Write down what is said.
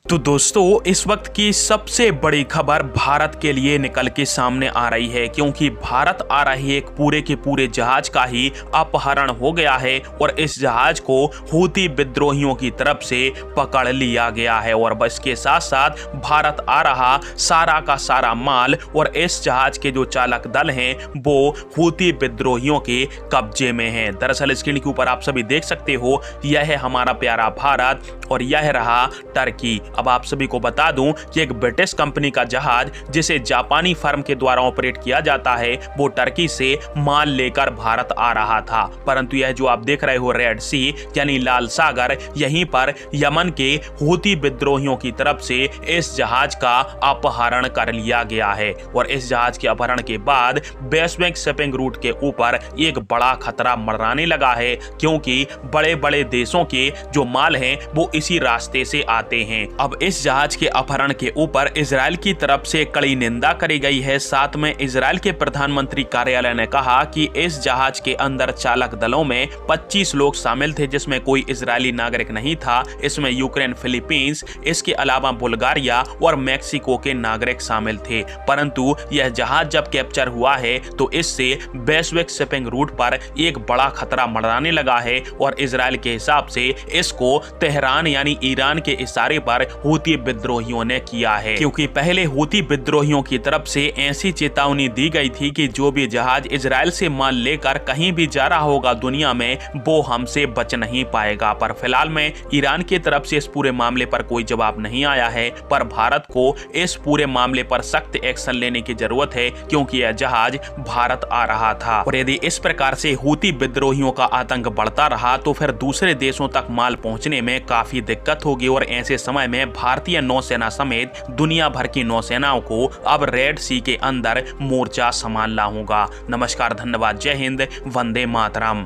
तो दोस्तों, इस वक्त की सबसे बड़ी खबर भारत के लिए निकल के सामने आ रही है, क्योंकि भारत आ रही एक पूरे के पूरे जहाज का ही अपहरण हो गया है और इस जहाज को हूती विद्रोहियों की तरफ से पकड़ लिया गया है। और बस के साथ साथ भारत आ रहा सारा का सारा माल और इस जहाज के जो चालक दल हैं वो हूती विद्रोहियों के कब्जे में हैं। दरअसल स्क्रीन के ऊपर आप सभी देख सकते हो, यह है हमारा प्यारा भारत और यह रहा टर्की। अब आप सभी को बता दूं कि एक ब्रिटिश कंपनी का जहाज जिसे जापानी फर्म के द्वारा ऑपरेट किया जाता है, वो टर्की से माल लेकर भारत आ रहा था। परंतु यह जो आप देख रहे हो रेड सी यानी लाल सागर, यहीं पर यमन के हूती विद्रोहियों की तरफ से इस जहाज का अपहरण कर लिया गया है। और इस जहाज के अपहरण के बाद वैश्विक शिपिंग रूट के ऊपर एक बड़ा खतरा मंडराने लगा है, क्योंकि बड़े बड़े देशों के जो माल हैं वो इसी रास्ते से आते हैं। अब इस जहाज के अपहरण के ऊपर इजराइल की तरफ से कड़ी निंदा करी गई है। साथ में इजराइल के प्रधानमंत्री कार्यालय ने कहा कि इस जहाज के अंदर चालक दलों में 25 लोग शामिल थे, जिसमें कोई इजरायली नागरिक नहीं था। इसमें यूक्रेन, फिलीपींस, इसके अलावा बुल्गारिया और मैक्सिको के नागरिक शामिल थे। परंतु यह जहाज जब कैप्चर हुआ है तो इससे वैश्विक शिपिंग रूट पर एक बड़ा खतरा मंडराने लगा है और इजराइल के हिसाब से इसको तेहरान यानी ईरान के इशारे पर हूती विद्रोहियों ने किया है, क्योंकि पहले हूती विद्रोहियों की तरफ से ऐसी चेतावनी दी गई थी कि जो भी जहाज इजराइल से माल लेकर कहीं भी जा रहा होगा दुनिया में, वो हमसे बच नहीं पाएगा। पर फिलहाल में ईरान की तरफ से इस पूरे मामले पर कोई जवाब नहीं आया है, पर भारत को इस पूरे मामले पर सख्त एक्शन लेने की जरूरत है, क्योंकि यह जहाज भारत आ रहा था। और यदि इस प्रकार से हूती विद्रोहियों का आतंक बढ़ता रहा तो फिर दूसरे देशों तक माल पहुंचने में काफी दिक्कत होगी और ऐसे समय में भारतीय नौसेना समेत दुनिया भर की नौसेनाओं को अब रेड सी के अंदर मोर्चा संभालना होगा। नमस्कार, धन्यवाद, जय हिंद, वंदे मातरम।